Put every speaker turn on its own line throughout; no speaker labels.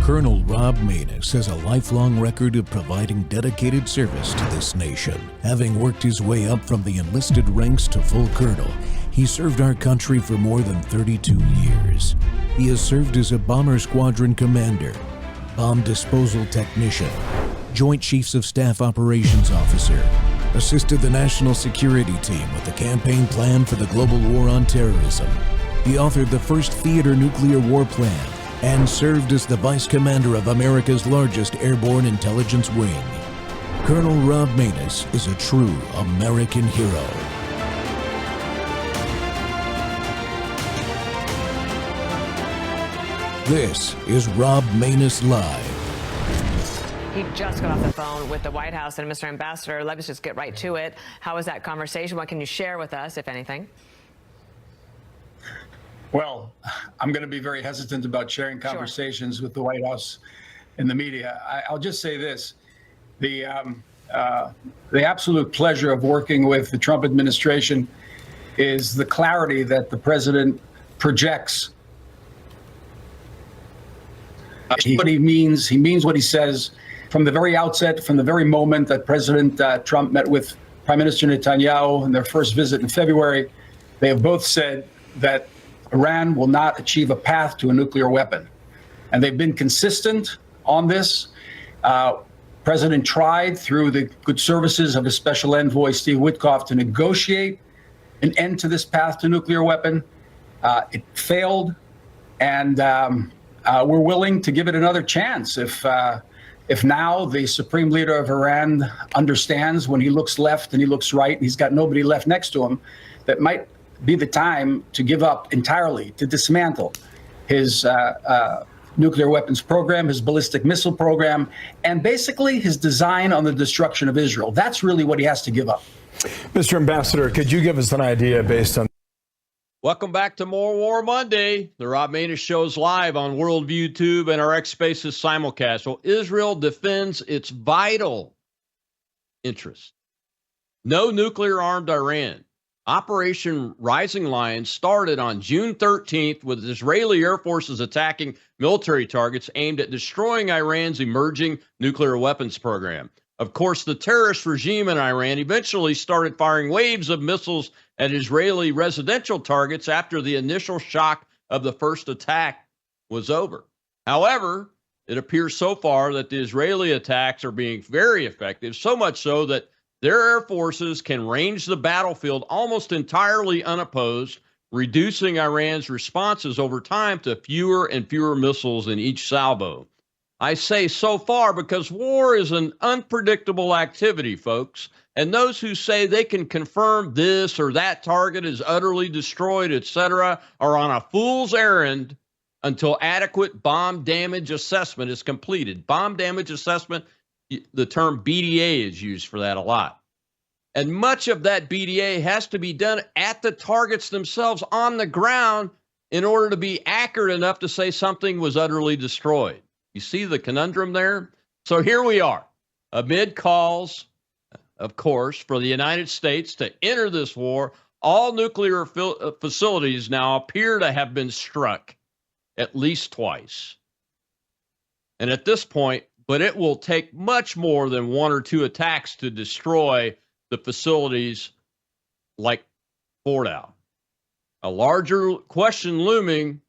Colonel Rob Maness has a lifelong record of providing dedicated service to this nation. Having worked his way up from the enlisted ranks to full colonel, he served our country for more than 32 years. He has served as a bomber squadron commander, bomb disposal technician, Joint Chiefs of Staff Operations Officer, assisted the National Security Team with the campaign plan for the global war on terrorism. He authored the first theater nuclear war plan and served as the Vice Commander of America's largest airborne intelligence wing. Colonel Rob Maness is a true American hero. This is Rob Maness Live.
He just got off the phone with the White House and Mr. Ambassador. Let's just get right to it. How was that conversation? What can you share with us, if anything?
Well, I'm going to be very hesitant about sharing conversations with the White House and the media. I'll just say this. The absolute pleasure of working with the Trump administration is the clarity that the president projects. What he means what he says. From the very outset, from the very moment that President Trump met with Prime Minister Netanyahu in their first visit in February, they have both said that Iran will not achieve a path to a nuclear weapon. And they've been consistent on this. President tried, through the good services of his special envoy, Steve Witkoff, to negotiate an end to this path to nuclear weapon. It failed, and we're willing to give it another chance. If now the supreme leader of Iran understands, when he looks left and he looks right, and he's got nobody left next to him, that might be the time to give up entirely, to dismantle his nuclear weapons program, his ballistic missile program, and basically his design on the destruction of Israel. That's really what he has to give up.
Mr. Ambassador, could you give us an idea based on...
Welcome back to More War Monday. The Rob Maness Show is live on Worldview Tube and our X Spaces simulcast. Well, Israel defends its vital interest. No nuclear-armed Iran. Operation Rising Lion started on June 13th with Israeli Air Forces attacking military targets aimed at destroying Iran's emerging nuclear weapons program. Of course, the terrorist regime in Iran eventually started firing waves of missiles at Israeli residential targets after the initial shock of the first attack was over. However, it appears so far that the Israeli attacks are being very effective, so much so that their air forces can range the battlefield almost entirely unopposed, reducing Iran's responses over time to fewer and fewer missiles in each salvo. I say so far because war is an unpredictable activity, folks, and those who say they can confirm this or that target is utterly destroyed, etc., are on a fool's errand until adequate bomb damage assessment is completed. Bomb damage assessment, the term BDA is used for that a lot. And much of that BDA has to be done at the targets themselves on the ground in order to be accurate enough to say something was utterly destroyed. You see the conundrum there? So here we are, amid calls, of course, for the United States to enter this war. All nuclear facilities now appear to have been struck at least twice. And at this point, but it will take much more than one or two attacks to destroy the facilities like Fordow. A larger question looming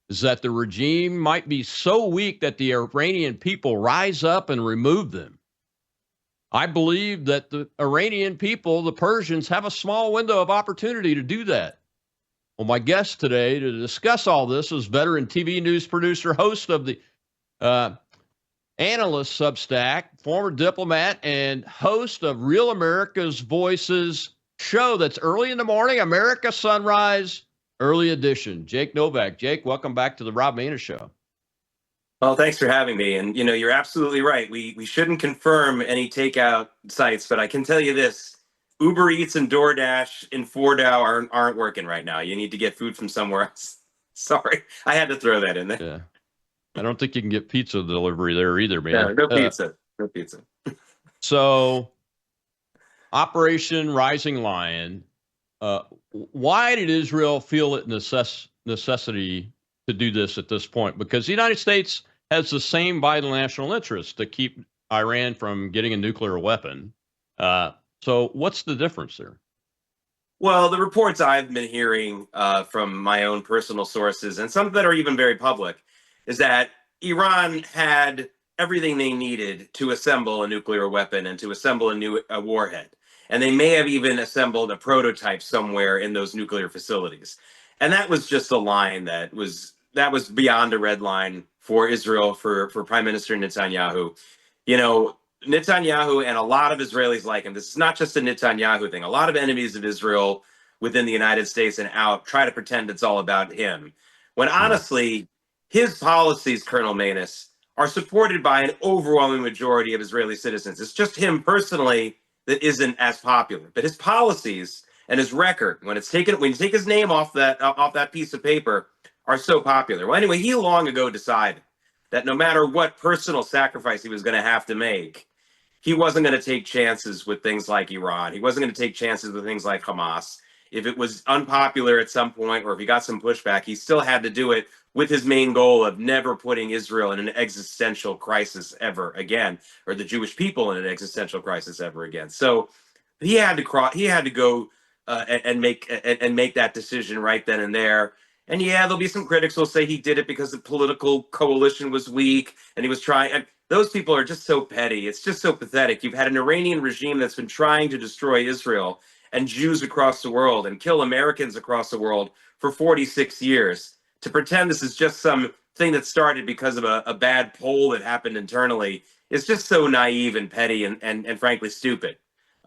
is that the regime might be so weak that the Iranian people rise up and remove them. I believe that the Iranian people, the Persians, have a small window of opportunity to do that. Well, my guest today to discuss all this is veteran TV news producer, host of the Analyst Substack, former diplomat, and host of Real America's Voices show that's early in the morning, America Sunrise, early edition. Jake Novak. Jake, welcome back to the Rob Maness Show.
Well, thanks for having me. And, you know, you're absolutely right. We shouldn't confirm any takeout sites, but I can tell you this. Uber Eats and DoorDash in Fordow aren't working right now. You need to get food from somewhere else. Sorry, I had to throw that in there.
Yeah. I don't think you can get pizza delivery there either, man.
No pizza. No pizza.
So, Operation Rising Lion. Why did Israel feel it necessity to do this at this point? Because the United States has the same vital national interest to keep Iran from getting a nuclear weapon. So what's the difference there?
Well, the reports I've been hearing from my own personal sources, and some that are even very public, is that Iran had everything they needed to assemble a nuclear weapon and to assemble a warhead. And they may have even assembled a prototype somewhere in those nuclear facilities. And that was just a line that was beyond a red line for Israel, for Prime Minister Netanyahu. You know, Netanyahu and a lot of Israelis like him. This is not just a Netanyahu thing. A lot of enemies of Israel within the United States and out try to pretend it's all about him. When honestly, his policies, Colonel Maness, are supported by an overwhelming majority of Israeli citizens. It's just him personally that isn't as popular. But his policies and his record, when you take his name off that piece of paper, are so popular. Well, anyway, he long ago decided that no matter what personal sacrifice he was going to have to make, he wasn't going to take chances with things like Iran. He wasn't going to take chances with things like Hamas. If it was unpopular at some point, or if he got some pushback, he still had to do it with his main goal of never putting Israel in an existential crisis ever again, or the Jewish people in an existential crisis ever again. So he had to go and make that decision right then and there. And yeah, there'll be some critics who'll say he did it because the political coalition was weak and he was trying. And those people are just so petty. It's just so pathetic. You've had an Iranian regime that's been trying to destroy Israel and Jews across the world and kill Americans across the world for 46 years. To pretend this is just some thing that started because of a bad poll that happened internally is just so naive and petty and frankly stupid.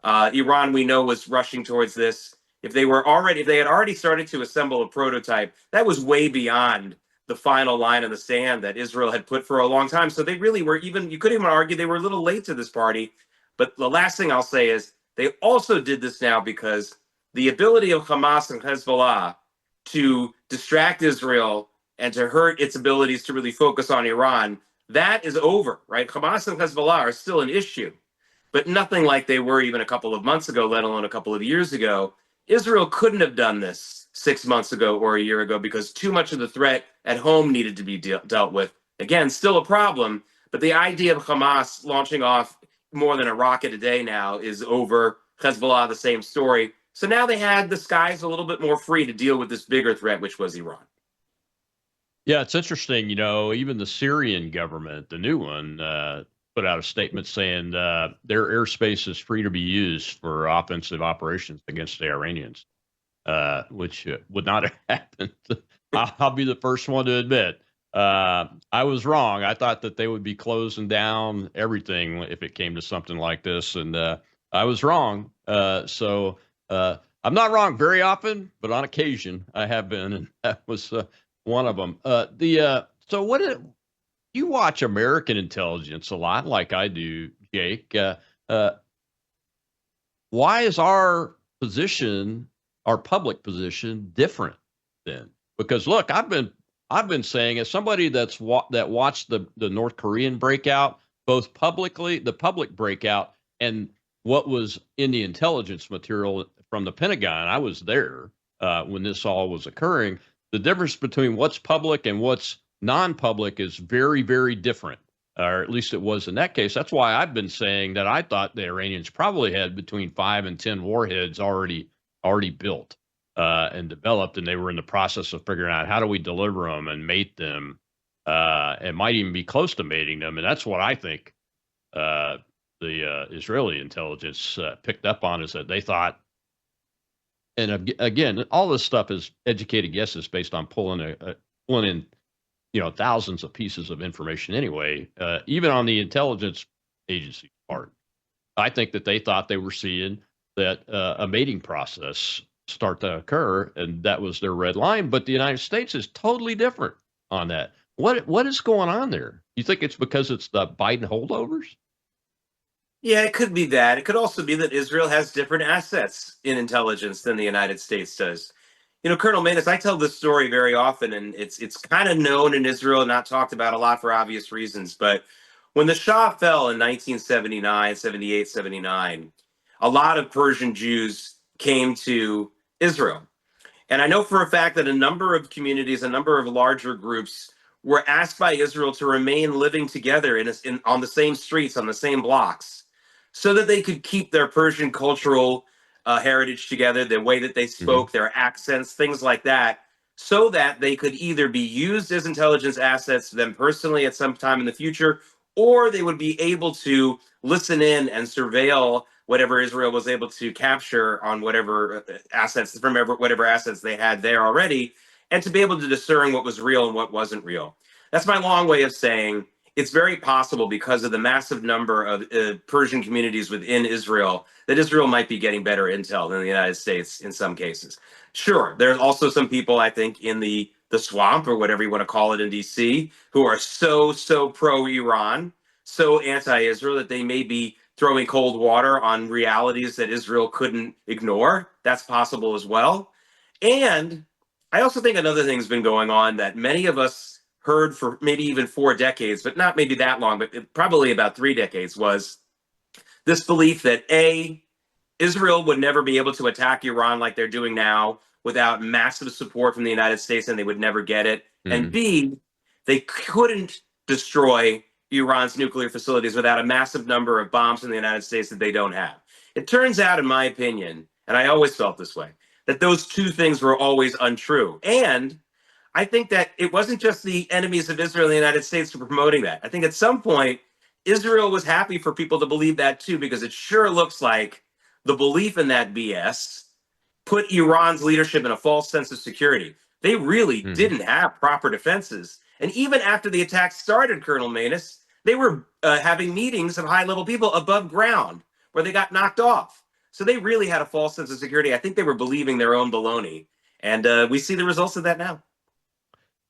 Iran, we know, was rushing towards this. If they had already started to assemble a prototype, that was way beyond the final line in the sand that Israel had put for a long time. So they really were you couldn't even argue they were a little late to this party. But the last thing I'll say is they also did this now because the ability of Hamas and Hezbollah to distract Israel and to hurt its abilities to really focus on Iran, that is over, right? Hamas and Hezbollah are still an issue, but nothing like they were even a couple of months ago, let alone a couple of years ago. Israel couldn't have done this 6 months ago or a year ago because too much of the threat at home needed to be dealt with. Again, still a problem, but the idea of Hamas launching off more than a rocket a day now is over. Hezbollah, the same story. So now they had the skies a little bit more free to deal with this bigger threat, which was Iran.
Yeah, it's interesting. Even the Syrian government, the new one, put out a statement saying their airspace is free to be used for offensive operations against the Iranians, which would not have happened. I'll be the first one to admit. I was wrong. I thought that they would be closing down everything if it came to something like this, and I was wrong. So I'm not wrong very often, but on occasion I have been, and that was one of them. So what did you watch American intelligence a lot, like I do, Jake? Why is our position, our public position, different then? Because look, I've been saying, as somebody that watched the North Korean breakout, both publicly, the public breakout, and what was in the intelligence material from the Pentagon. I was there when this all was occurring. The difference between what's public and what's non-public is very, very different, or at least it was in that case. That's why I've been saying that I thought the Iranians probably had between 5 and 10 warheads already built and developed, and they were in the process of figuring out how do we deliver them and mate them, and might even be close to mating them. And that's what I think the Israeli intelligence picked up on, is that they thought. And again, all this stuff is educated guesses based on pulling in, thousands of pieces of information anyway, even on the intelligence agency part. I think that they thought they were seeing that a mating process start to occur, and that was their red line. But the United States is totally different on that. What is going on there? You think it's because it's the Biden holdovers?
Yeah, it could be that. It could also be that Israel has different assets in intelligence than the United States does. Colonel Maness, I tell this story very often, and it's kind of known in Israel, not talked about a lot for obvious reasons. But when the Shah fell in 1979, 78, 79, a lot of Persian Jews came to Israel. And I know for a fact that a number of communities, a number of larger groups were asked by Israel to remain living together on the same streets, on the same blocks, so that they could keep their Persian cultural heritage together, the way that they spoke, their accents, things like that, so that they could either be used as intelligence assets to them personally at some time in the future, or they would be able to listen in and surveil whatever Israel was able to capture on whatever assets from whatever assets they had there already, and to be able to discern what was real and what wasn't real. That's my long way of saying it's very possible, because of the massive number of Persian communities within Israel, that Israel might be getting better intel than the United States in some cases. Sure, there's also some people, I think, in the swamp, or whatever you want to call it, in DC, who are so pro-Iran, so anti-Israel, that they may be throwing cold water on realities that Israel couldn't ignore. That's possible as well. And I also think another thing's been going on that many of us heard for maybe even 4 decades, but not maybe that long, but probably about 3 decades, was this belief that Israel would never be able to attack Iran like they're doing now without massive support from the United States, and they would never get it. And B, they couldn't destroy Iran's nuclear facilities without a massive number of bombs in the United States that they don't have. It turns out, in my opinion, and I always felt this way, that those two things were always untrue. And I think that it wasn't just the enemies of Israel and the United States who were promoting that. I think at some point, Israel was happy for people to believe that too, because it sure looks like the belief in that BS put Iran's leadership in a false sense of security. They really didn't have proper defenses. And even after the attack started, Colonel Maness, they were having meetings of high-level people above ground where they got knocked off. So they really had a false sense of security. I think they were believing their own baloney. And we see the results of that now.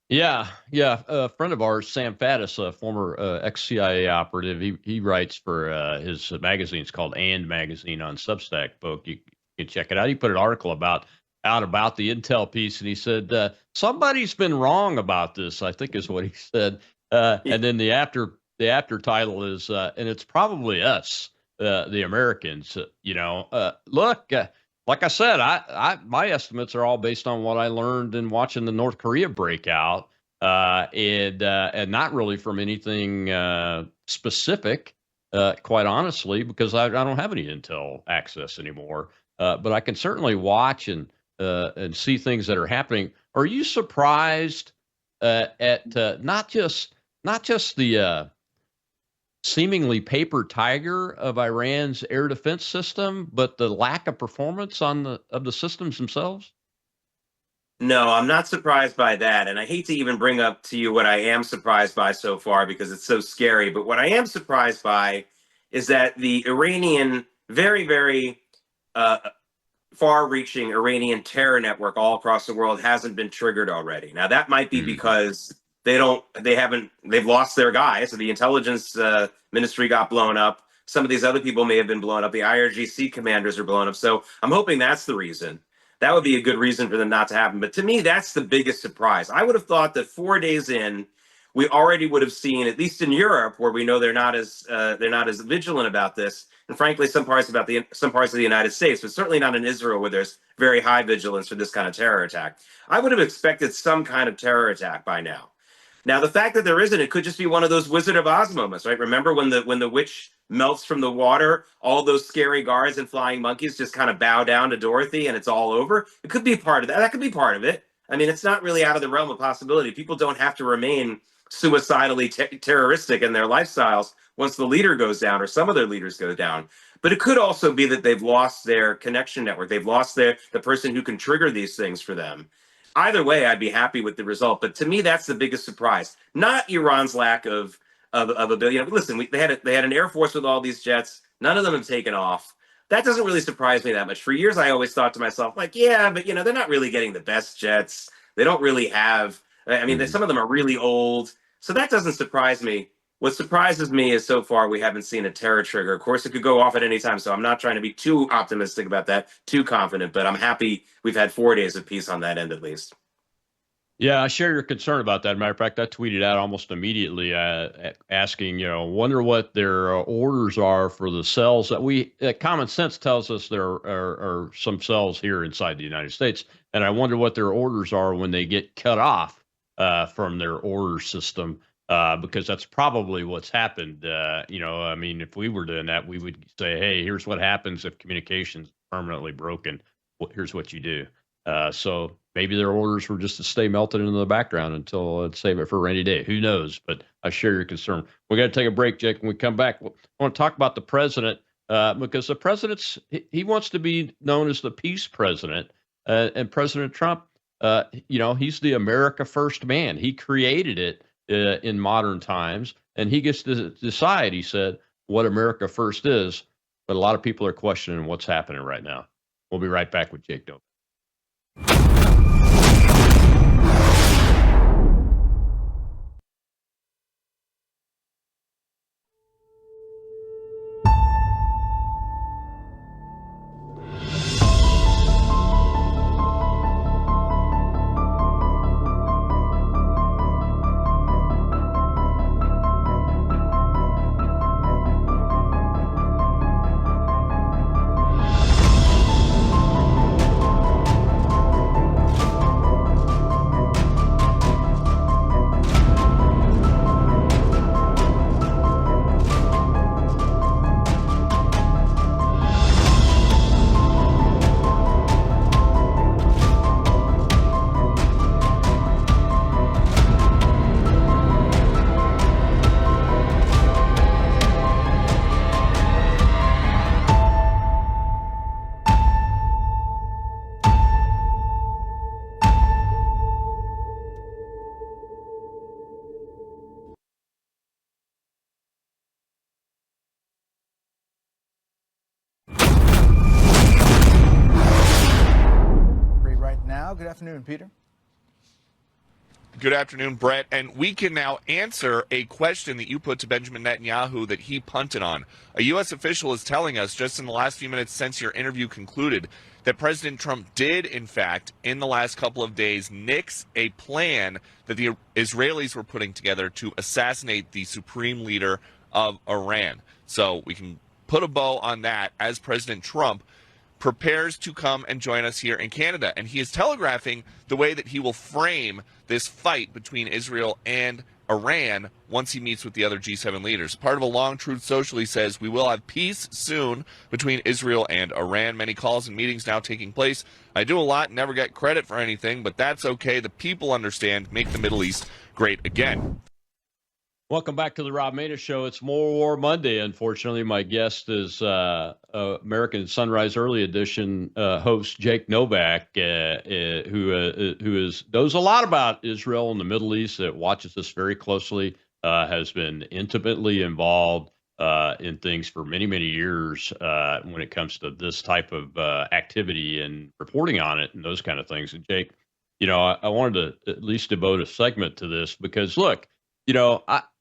Yeah. A friend of ours, Sam Faddis, a former ex-CIA operative, he writes for his magazine. It's called And Magazine on Substack book. You can check it out. He put an article about the intel piece, and he said somebody's been wrong about this, I think is what he said. And then the after title is and it's probably us, the Americans. Look. Like I said, my estimates are all based on what I learned in watching the North Korea breakout, and not really from anything specific, quite honestly, because I don't have any intel access anymore. But I can certainly watch and see things that are happening. Are you surprised at not just the seemingly paper tiger of Iran's air defense system, but the lack of performance of the systems themselves?
No, I'm not surprised by that. And I hate to even bring up to you what I am surprised by so far, because it's so scary. But what I am surprised by is that the Iranian, very, very far-reaching Iranian terror network all across the world hasn't been triggered already. Now, that might be because they've lost their guys. So the intelligence ministry got blown up. Some of these other people may have been blown up. The IRGC commanders are blown up. So I'm hoping that's the reason. That would be a good reason for them not to happen. But to me, that's the biggest surprise. I would have thought that 4 days in, we already would have seen, at least in Europe, where we know they're not as vigilant about this, and frankly, some parts of the United States, but certainly not in Israel, where there's very high vigilance for this kind of terror attack. I would have expected some kind of terror attack by now. Now, the fact that there isn't, it could just be one of those Wizard of Oz moments, right? Remember when the witch melts from the water, all those scary guards and flying monkeys just kind of bow down to Dorothy and it's all over? It could be part of that. That could be part of it. I mean, it's not really out of the realm of possibility. People don't have to remain suicidally terroristic in their lifestyles once the leader goes down, or some of their leaders go down. But it could also be that they've lost their connection network. They've lost the person who can trigger these things for them. Either way, I'd be happy with the result. But to me, that's the biggest surprise. Not Iran's lack of ability. Listen, they had an air force with all these jets. None of them have taken off. That doesn't really surprise me that much. For years, I always thought to myself, like, yeah, but they're not really getting the best jets. They don't really have. I mean, some of them are really old. So that doesn't surprise me. What surprises me is so far we haven't seen a terror trigger. Of course, it could go off at any time, so I'm not trying to be too optimistic about that, too confident, but I'm happy we've had 4 days of peace on that end at least.
Yeah, I share your concern about that. Matter of fact, I tweeted out almost immediately asking, wonder what their orders are for the cells that common sense tells us there are some cells here inside the United States. And I wonder what their orders are when they get cut off from their order system, because that's probably what's happened. I mean, if we were doing that, we would say, hey, here's what happens if communication's permanently broken. Here's what you do. So maybe their orders were just to stay melted into the background until let's save it for a rainy day. Who knows? But I share your concern. We're going to take a break, Jake. When we come back, I want to talk about the president, because the he wants to be known as the peace president. And President Trump, he's the America First man. He created it in modern times, and he gets to decide, he said, what America First is. But a lot of people are questioning what's happening right now. We'll be right back with Jake Novak.
Good afternoon, Peter.
Good afternoon, Brett. And we can now answer a question that you put to Benjamin Netanyahu that he punted on. A U.S. official is telling us just in the last few minutes since your interview concluded that President Trump did, in fact, in the last couple of days, nix a plan that the Israelis were putting together to assassinate the supreme leader of Iran. So we can put a bow on that as President Trump prepares to come and join us here in Canada. And he is telegraphing the way that he will frame this fight between Israel and Iran once he meets with the other G7 leaders. Part of a long truth social, he says, we will have peace soon between Israel and Iran. Many calls and meetings now taking place. I do a lot, never get credit for anything, but that's okay. The people understand. Make the Middle East great again.
Welcome back to the Rob Maness Show. It's More War Monday. Unfortunately, my guest is American Sunrise Early Edition host Jake Novak, who knows a lot about Israel and the Middle East, that watches this very closely, has been intimately involved in things for many, many years when it comes to this type of activity and reporting on it and those kind of things. And Jake, I wanted to at least devote a segment to this because, look,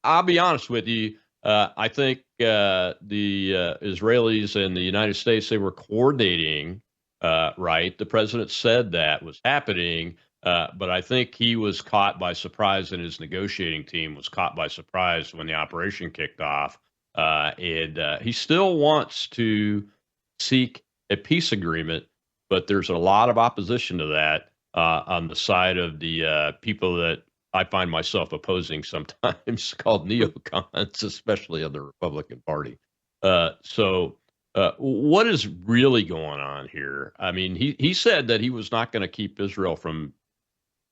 I'll be honest with you. I think the Israelis and the United States, they were coordinating, right? The president said that was happening, but I think he was caught by surprise, and his negotiating team was caught by surprise when the operation kicked off. And he still wants to seek a peace agreement, but there's a lot of opposition to that on the side of the people that I find myself opposing sometimes, called neocons, especially of the Republican Party. So what is really going on here? I mean, he said that he was not going to keep Israel from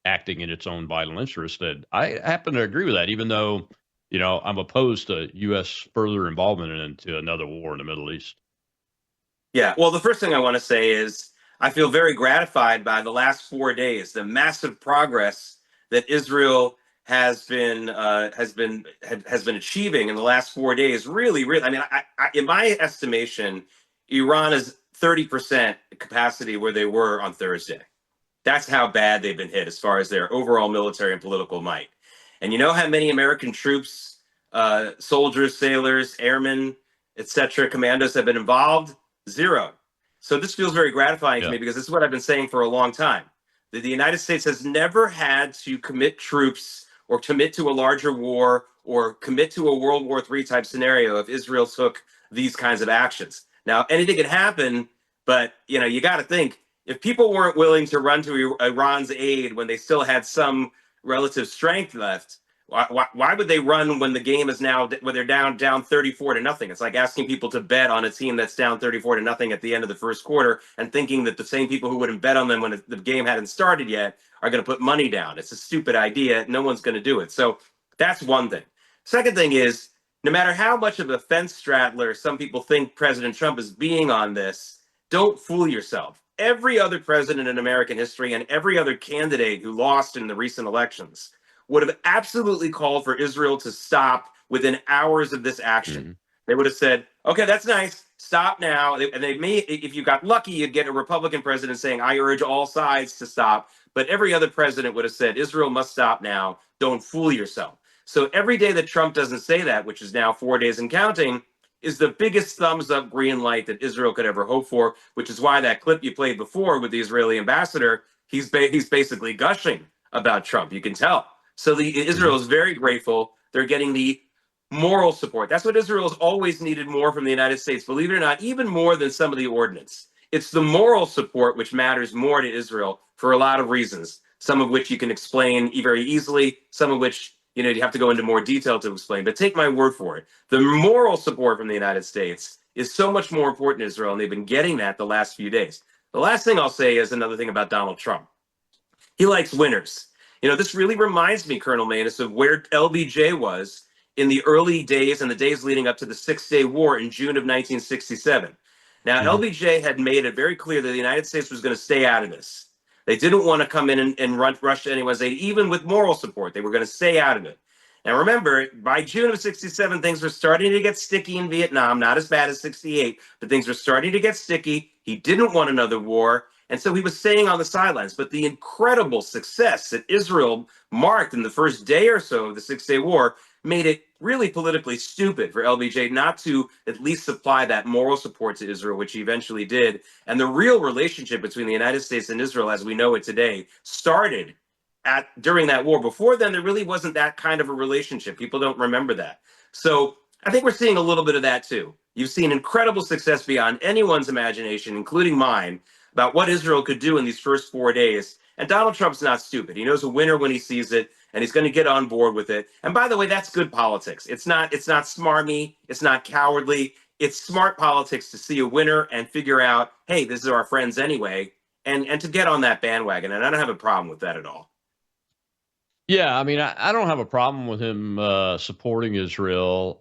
acting in its own vital interest. And I happen to agree with that, even though, I'm opposed to U.S. further involvement into another war in the Middle East.
Yeah, well, the first thing I want to say is I feel very gratified by the last 4 days, the massive progress that Israel has been achieving in the last 4 days. Really, I mean, I in my estimation, Iran is 30% capacity where they were on Thursday. That's how bad they've been hit as far as their overall military and political might. And you know how many American troops, soldiers, sailors, airmen, etc., commandos have been involved? Zero. So this feels very gratifying to me because this is what I've been saying for a long time. The United States has never had to commit troops or commit to a larger war or commit to a World War III type scenario if Israel took these kinds of actions. Now, anything can happen, but you got to think, if people weren't willing to run to Iran's aid when they still had some relative strength left, why would they run when the game is now when they're down 34-0? It's like asking people to bet on a team that's down 34-0 at the end of the first quarter and thinking that the same people who wouldn't bet on them when the game hadn't started yet are going to put money down. It's a stupid idea. No one's going to do it. So that's one thing. Second thing is, no matter how much of a fence straddler some people think President Trump is being on this, don't fool yourself. Every other president in American history and every other candidate who lost in the recent elections would have absolutely called for Israel to stop within hours of this action. Mm-hmm. They would have said, okay, that's nice. Stop now. And they may, if you got lucky, you'd get a Republican president saying, I urge all sides to stop. But every other president would have said, Israel must stop now. Don't fool yourself. So every day that Trump doesn't say that, which is now 4 days and counting, is the biggest thumbs up green light that Israel could ever hope for, which is why that clip you played before with the Israeli ambassador, he's basically gushing about Trump. You can tell. So Israel is very grateful. They're getting the moral support. That's what Israel has always needed more from the United States, believe it or not, even more than some of the ordnance. It's the moral support which matters more to Israel for a lot of reasons, some of which you can explain very easily, some of which you have to go into more detail to explain. But take my word for it. The moral support from the United States is so much more important to Israel, and they've been getting that the last few days. The last thing I'll say is another thing about Donald Trump. He likes winners. This really reminds me, Colonel Maness, of where LBJ was in the early days and the days leading up to the Six-Day War in June of 1967. Now, LBJ had made it very clear that the United States was going to stay out of this. They didn't want to come in and rush to anyone's aid, even with moral support. They were going to stay out of it. Now, remember, by June of 67, things were starting to get sticky in Vietnam, not as bad as 68, but things were starting to get sticky. He didn't want another war. And so he was staying on the sidelines. But the incredible success that Israel marked in the first day or so of the Six-Day War made it really politically stupid for LBJ not to at least supply that moral support to Israel, which he eventually did. And the real relationship between the United States and Israel, as we know it today, started during that war. Before then, there really wasn't that kind of a relationship. People don't remember that. So I think we're seeing a little bit of that too. You've seen incredible success beyond anyone's imagination, including mine, about what Israel could do in these first 4 days. And Donald Trump's not stupid. He knows a winner when he sees it, and he's going to get on board with it. And by the way, that's good politics. It's not smarmy. It's not cowardly. It's smart politics to see a winner and figure out, hey, this is our friends anyway, and to get on that bandwagon. And I don't have a problem with that at all.
Yeah, I mean, I don't have a problem with him supporting Israel.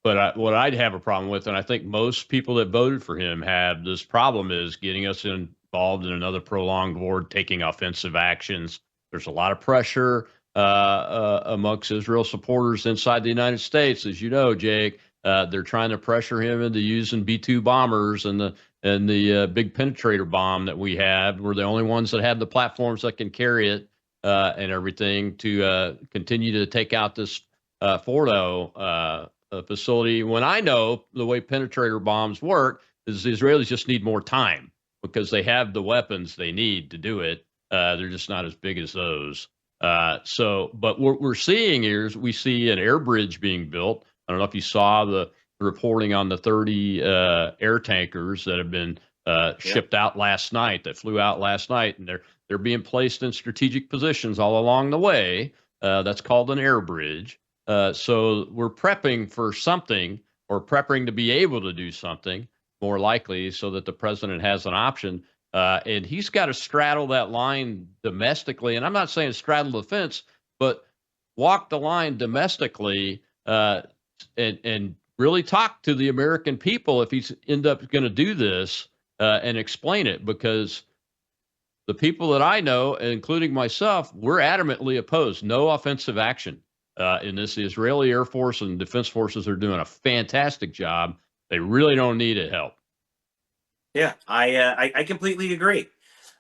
But what I'd have a problem with, and I think most people that voted for him have this problem, is getting us involved in another prolonged war, taking offensive actions. There's a lot of pressure amongst Israel supporters inside the United States, as you know, Jake. They're trying to pressure him into using B-2 bombers and the big penetrator bomb that we have. We're the only ones that have the platforms that can carry it and everything to continue to take out this Fordo facility, when I know the way penetrator bombs work is the Israelis just need more time because they have the weapons they need to do it. They're just not as big as those. But what we're seeing here is we see an air bridge being built. I don't know if you saw the reporting on the 30 air tankers that have been shipped out last night, that flew out last night, and they're being placed in strategic positions all along the way. That's called an air bridge. So we're prepping for something, or prepping to be able to do something, more likely, so that the president has an option. And he's got to straddle that line domestically. And I'm not saying straddle the fence, but walk the line domestically and really talk to the American people if he's end up going to do this and explain it. Because the people that I know, including myself, we're adamantly opposed. No offensive action. In this, the Israeli Air Force and Defense Forces are doing a fantastic job. They really don't need help.
Yeah, I completely agree.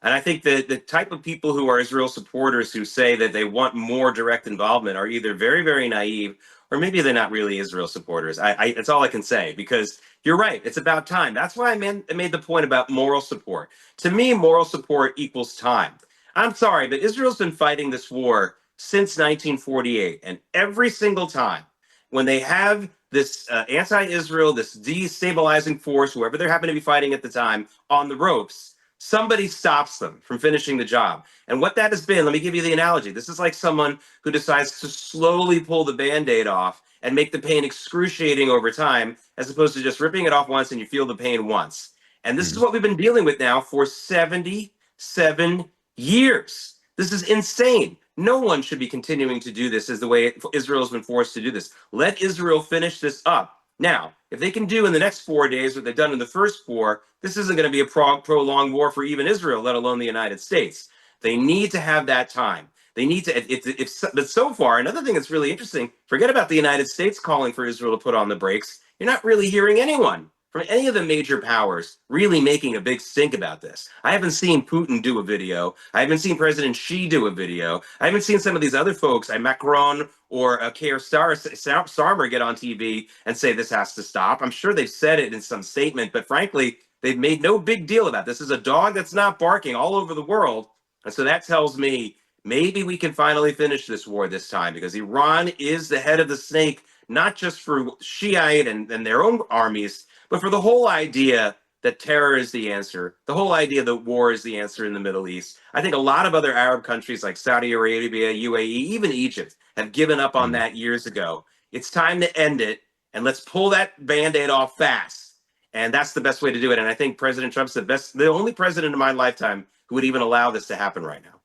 And I think that the type of people who are Israel supporters who say that they want more direct involvement are either very, very naive, or maybe they're not really Israel supporters. That's all I can say, because you're right. It's about time. That's why I made the point about moral support. To me, moral support equals time. I'm sorry, but Israel's been fighting this war since 1948. And every single time when they have this anti-Israel, this destabilizing force, whoever they happen to be fighting at the time, on the ropes, somebody stops them from finishing the job. And what that has been, let me give you the analogy. This is like someone who decides to slowly pull the Band-Aid off and make the pain excruciating over time, as opposed to just ripping it off once and you feel the pain once. And this is what we've been dealing with now for 77 years. This is insane. No one should be continuing to do this as the way Israel's been forced to do this. Let Israel finish this up. Now, if they can do in the next 4 days what they've done in the first 4, this isn't going to be a prolonged war for even Israel, let alone the United States. They need to have that time. They need to, but so far, another thing that's really interesting, forget about the United States calling for Israel to put on the brakes. You're not really hearing anyone from any of the major powers really making a big stink about this. I haven't seen Putin do a video. I haven't seen President Xi do a video. I haven't seen some of these other folks, Macron or Keir Starmer, get on TV and say this has to stop. I'm sure they've said it in some statement, but frankly, they've made no big deal about this. This is a dog that's not barking all over the world. And so that tells me maybe we can finally finish this war this time, because Iran is the head of the snake, not just for Shiite and their own armies, but for the whole idea that terror is the answer, the whole idea that war is the answer in the Middle East. I think a lot of other Arab countries like Saudi Arabia, UAE, even Egypt have given up on that years ago. It's time to end it, and let's pull that Band-Aid off fast. And that's the best way to do it. And I think President Trump's the only president in my lifetime who would even allow this to happen right now.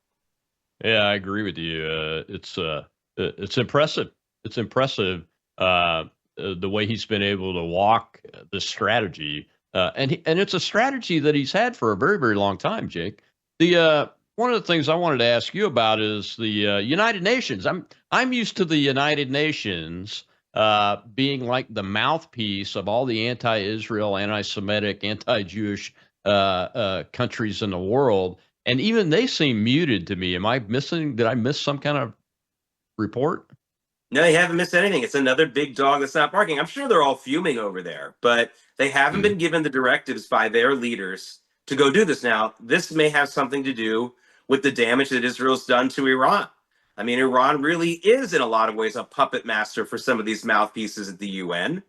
Yeah, I agree with you. It's impressive. It's impressive the way he's been able to walk this strategy, and it's a strategy that he's had for a very, very long time, Jake. The one of the things I wanted to ask you about is the United Nations. I'm used to the United Nations being like the mouthpiece of all the anti-Israel, anti-Semitic, anti-Jewish countries in the world. And even they seem muted to me. Did I miss some kind of report?
No, you haven't missed anything. It's another big dog that's not barking. I'm sure they're all fuming over there, but they haven't been given the directives by their leaders to go do this. Now, this may have something to do with the damage that Israel's done to Iran. I mean, Iran really is, in a lot of ways, a puppet master for some of these mouthpieces at the UN.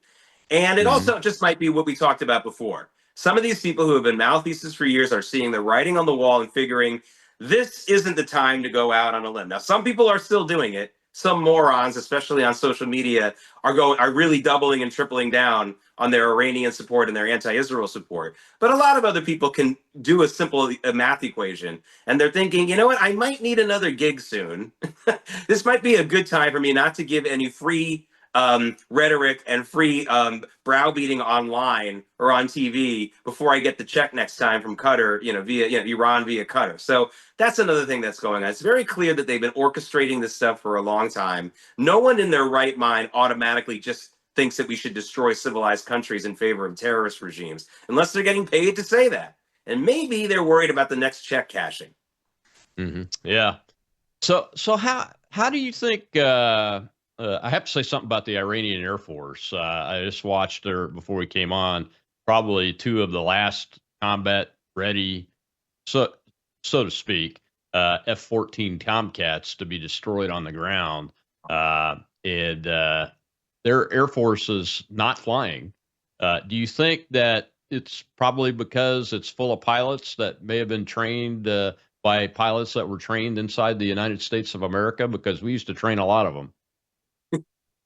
And it also just might be what we talked about before. Some of these people who have been mouthpieces for years are seeing the writing on the wall and figuring this isn't the time to go out on a limb. Now, some people are still doing it. Some morons, especially on social media, are really doubling and tripling down on their Iranian support and their anti-Israel support. But a lot of other people can do a simple math equation, and they're thinking, you know what, I might need another gig soon. This might be a good time for me not to give any free rhetoric and free browbeating online or on TV before I get the check next time from Qatar, via Iran via Qatar. So that's another thing that's going on. It's very clear that they've been orchestrating this stuff for a long time. No one in their right mind automatically just thinks that we should destroy civilized countries in favor of terrorist regimes, unless they're getting paid to say that. And maybe they're worried about the next check cashing.
Yeah. So how do you think? I have to say something about the Iranian Air Force. I just watched before we came on, probably 2 of the last combat ready, so to speak, F-14 Tomcats to be destroyed on the ground, and their Air Force is not flying. Do you think that it's probably because it's full of pilots that may have been trained by pilots that were trained inside the United States of America? Because we used to train a lot of them.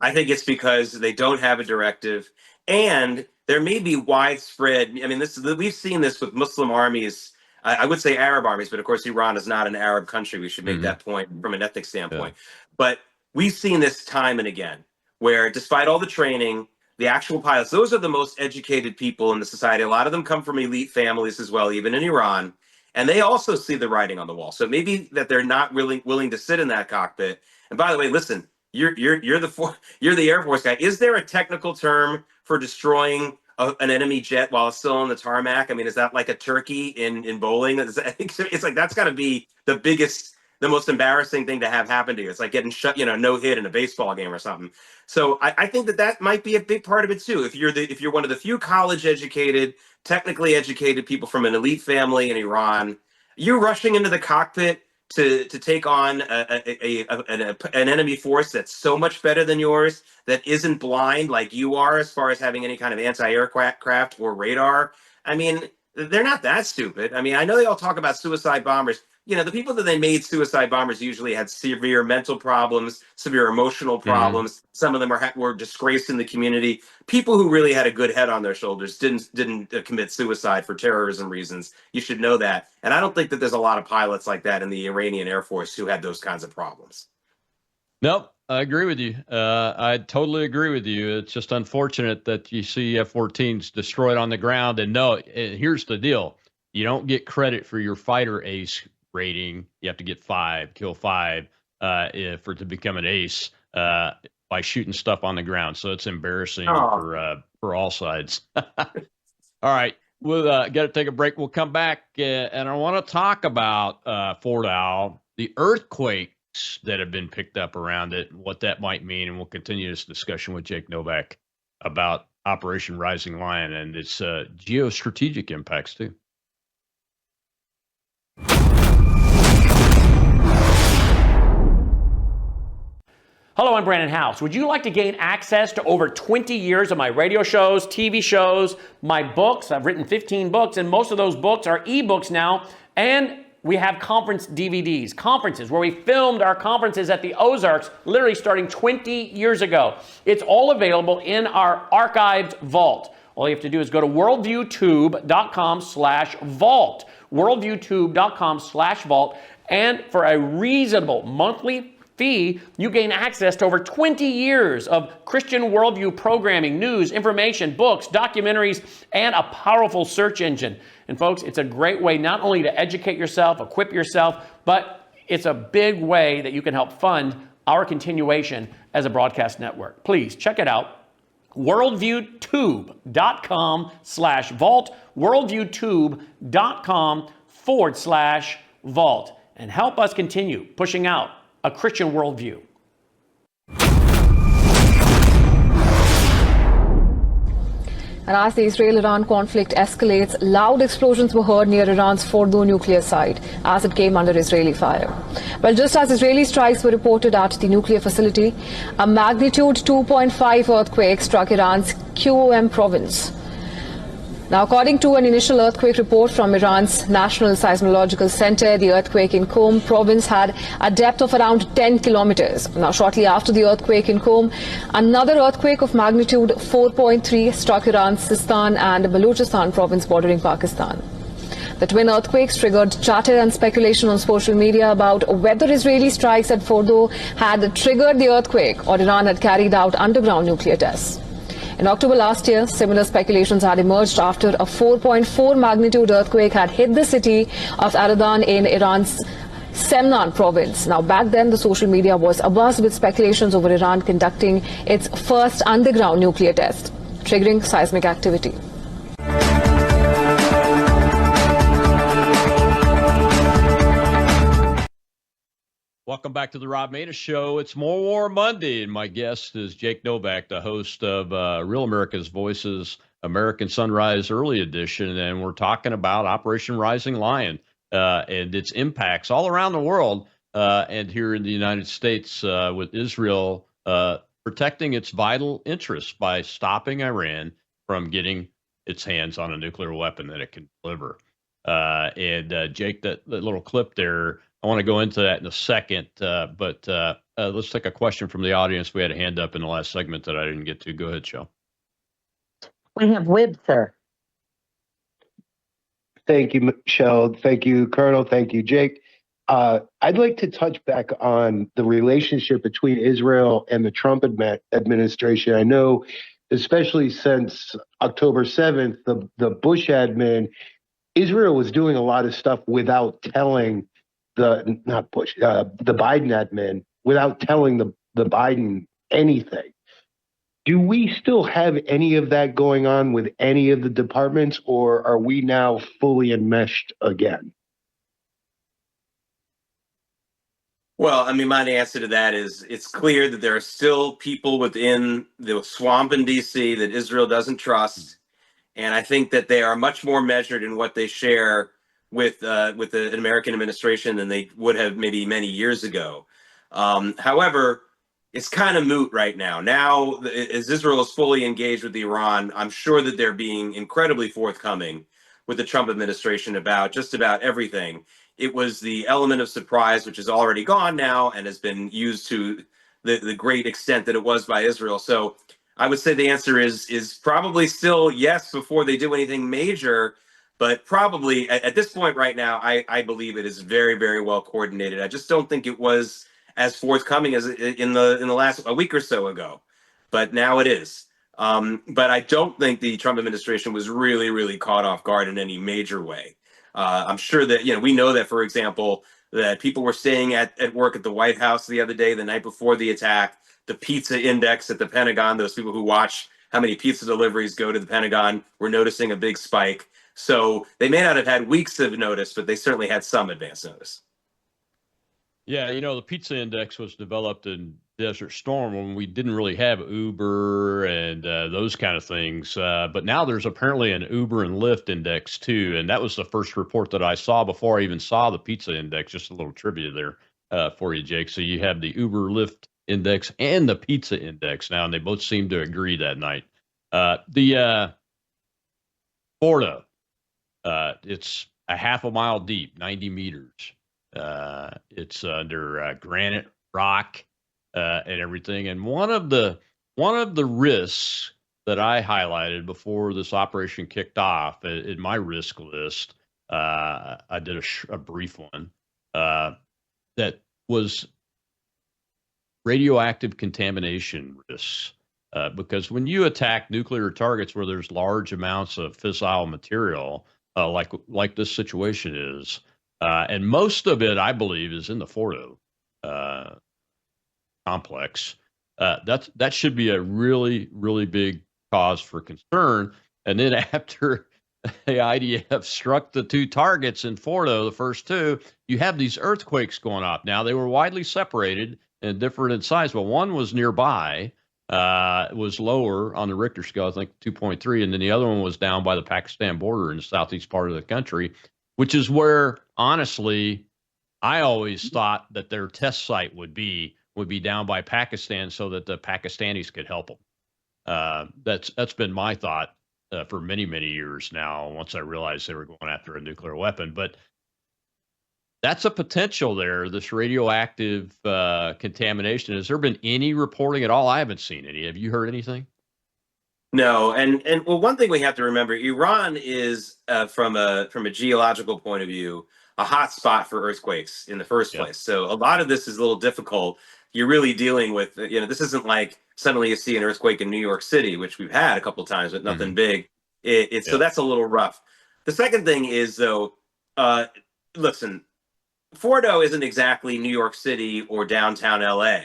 I think it's because they don't have a directive, and there may be widespread. I mean, we've seen this with Muslim armies. I would say Arab armies, but of course, Iran is not an Arab country. We should make that point from an ethnic standpoint. Yeah. But we've seen this time and again, where despite all the training, the actual pilots, those are the most educated people in the society. A lot of them come from elite families as well, even in Iran, and they also see the writing on the wall. So maybe that they're not really willing to sit in that cockpit. And by the way, listen. You're the Air Force guy. Is there a technical term for destroying an enemy jet while it's still on the tarmac? I mean, is that like a turkey in bowling? I think it's like that's got to be the most embarrassing thing to have happen to you. It's like getting shut, no hit in a baseball game or something. So I think that might be a big part of it too. If you're one of the few college educated, technically educated people from an elite family in Iran, you're rushing into the cockpit to take on an enemy force that's so much better than yours, that isn't blind like you are as far as having any kind of anti-aircraft or radar. I mean, They're not that stupid. I mean, I know they all talk about suicide bombers. You know, the people that they made suicide bombers usually had severe mental problems, severe emotional
Hmm.
problems. Some of them were disgraced in the community. People who really had a good head on their shoulders didn't commit suicide for terrorism reasons. You should know that. And I don't think that there's a lot of pilots like that in the Iranian Air Force who had those kinds of problems.
Nope, I agree with you. I totally agree with you. It's just unfortunate that you see F-14s destroyed on the ground. And no, here's the deal: you don't get credit for your fighter ace rating. You have to get 5, kill 5, for it to become an ace by shooting stuff on the ground. So it's embarrassing for all sides. All right, we'll got to take a break. We'll come back, and I want to talk about Fort Owl, the earthquakes that have been picked up around it, and what that might mean. And we'll continue this discussion with Jake Novak about Operation Rising Lion and its geostrategic impacts, too.
Hello, I'm Brandon House. Would you like to gain access to over 20 years of my radio shows, TV shows, my books? I've written 15 books, and most of those books are ebooks now. And we have conference DVDs, conferences where we filmed our conferences at the Ozarks, literally starting 20 years ago. It's all available in our archived vault. All you have to do is go to worldviewtube.com/vault, worldviewtube.com/vault, and for a reasonable monthly fee, you gain access to over 20 years of Christian worldview programming, news, information, books, documentaries, and a powerful search engine. And folks, it's a great way not only to educate yourself, equip yourself, but it's a big way that you can help fund our continuation as a broadcast network. Please check it out. worldviewtube.com/vault, worldviewtube.com/vault, and help us continue pushing out a Christian worldview.
And as the Israel-Iran conflict escalates, loud explosions were heard near Iran's Fordo nuclear site as it came under Israeli fire. Well, just as Israeli strikes were reported at the nuclear facility, a magnitude 2.5 earthquake struck Iran's QOM province. Now, according to an initial earthquake report from Iran's National Seismological Center, the earthquake in Qom province had a depth of around 10 kilometers. Now, shortly after the earthquake in Qom, another earthquake of magnitude 4.3 struck Iran's Sistan and Balochistan province bordering Pakistan. The twin earthquakes triggered chatter and speculation on social media about whether Israeli strikes at Fordo had triggered the earthquake or Iran had carried out underground nuclear tests. In October last year, similar speculations had emerged after a 4.4 magnitude earthquake had hit the city of Aradan in Iran's Semnan province. Now, back then, the social media was abuzz with speculations over Iran conducting its first underground nuclear test, triggering seismic activity.
Welcome back to the Rob Maness Show. It's More War Monday, and my guest is Jake Novak, the host of Real America's Voices, American Sunrise Early Edition, and we're talking about Operation Rising Lion and its impacts all around the world and here in the United States with Israel protecting its vital interests by stopping Iran from getting its hands on a nuclear weapon that it can deliver. Jake, that little clip there, I want to go into that in a second, but let's take a question from the audience. We had a hand up in the last segment that I didn't get to. Go ahead, Shel.
We have Wib, sir.
Thank you, Michelle. Thank you, Colonel. Thank you, Jake. I'd like to touch back on the relationship between Israel and the Trump administration. I know, especially since October 7th, the Bush admin, Israel was doing a lot of stuff without telling the Biden admin, without telling the Biden anything. Do we still have any of that going on with any of the departments, or are we now fully enmeshed again?
Well, I mean, my answer to that is it's clear that there are still people within the swamp in D.C. that Israel doesn't trust. And I think that they are much more measured in what they share with the American administration than they would have maybe many years ago. However, it's kind of moot right now. Now, as Israel is fully engaged with Iran, I'm sure that they're being incredibly forthcoming. with the Trump administration about just about everything. It was the element of surprise, which is already gone now and has been used to the great extent that it was by Israel. So I would say the answer is probably still yes before they do anything major, but probably at this point right now, I believe it is very, very well coordinated. I just don't think it was as forthcoming as in the last a week or so ago, but now it is. But I don't think the Trump administration was really, really caught off guard in any major way. I'm sure that, we know that, for example, that people were staying at work at the White House the other day, the night before the attack. The pizza index at the Pentagon, those people who watch how many pizza deliveries go to the Pentagon, were noticing a big spike. So they may not have had weeks of notice, but they certainly had some advance notice.
Yeah, the pizza index was developed in Desert Storm when we didn't really have Uber and those kind of things. But now there's apparently an Uber and Lyft index too. And that was the first report that I saw before I even saw the pizza index. Just a little trivia there for you, Jake. So you have the Uber Lyft index and the pizza index now, and they both seem to agree that night. The Florida, it's a half a mile deep, 90 meters. It's under granite rock and everything. And one of the risks that I highlighted before this operation kicked off in my risk list, I did a brief one that was radioactive contamination risks. Because when you attack nuclear targets where there's large amounts of fissile material, like this situation is, and most of it, I believe, is in the Fordo complex. That should be a really, really big cause for concern. And then after the IDF struck the two targets in Fordo, the first two, you have these earthquakes going off. Now, they were widely separated and different in size, but one was nearby. It was lower on the Richter scale, I think 2.3, and then the other one was down by the Pakistan border in the southeast part of the country, which is where, honestly, I always thought that their test site would be down by Pakistan so that the Pakistanis could help them. That's been my thought for many, many years now, once I realized they were going after a nuclear weapon. But that's a potential there, this radioactive contamination. Has there been any reporting at all? I haven't seen any. Have you heard anything?
No, and well, one thing we have to remember: Iran is, from a geological point of view, a hot spot for earthquakes in the first place. So a lot of this is a little difficult. You're really dealing with, this isn't like suddenly you see an earthquake in New York City, which we've had a couple of times, but nothing big. So that's a little rough. The second thing is, though, listen, Fordo isn't exactly New York City or downtown LA,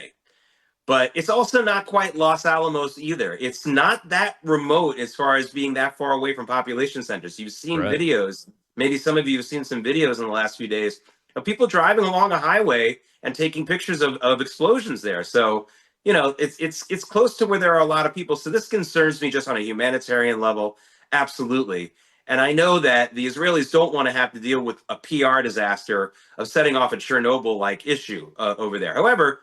but it's also not quite Los Alamos either. It's not that remote as far as being that far away from population centers. You've seen videos, maybe some of you have seen some videos in the last few days of people driving along a highway and taking pictures of explosions there. So, it's close to where there are a lot of people. So this concerns me just on a humanitarian level. Absolutely. And I know that the Israelis don't want to have to deal with a PR disaster of setting off a Chernobyl-like issue over there. However,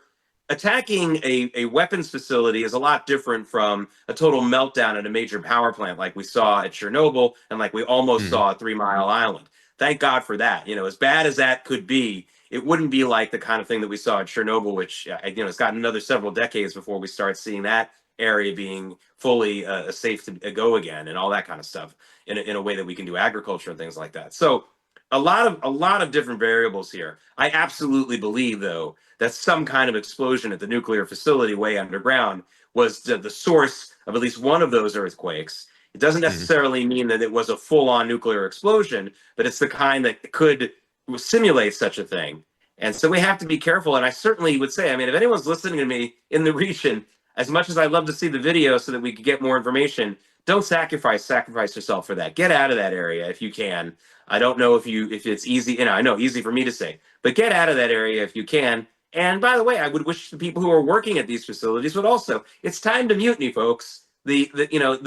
attacking a weapons facility is a lot different from a total meltdown at a major power plant like we saw at Chernobyl and like we almost saw at 3 Mile Island. Thank God for that. As bad as that could be, it wouldn't be like the kind of thing that we saw at Chernobyl, which, it's got another several decades before we start seeing that area being fully safe to go again and all that kind of stuff in a way that we can do agriculture and things like that. So a lot of different variables here. I absolutely believe, though, that some kind of explosion at the nuclear facility way underground was the source of at least one of those earthquakes. It doesn't necessarily mean that it was a full-on nuclear explosion, but it's the kind that could simulate such a thing. And so we have to be careful. And I certainly would say, if anyone's listening to me in the region, as much as I'd love to see the video so that we could get more information, don't sacrifice yourself for that. Get out of that area if you can. I don't know if it's easy, I know easy for me to say, but get out of that area if you can. And by the way, I would wish the people who are working at these facilities would also, it's time to mutiny, folks. The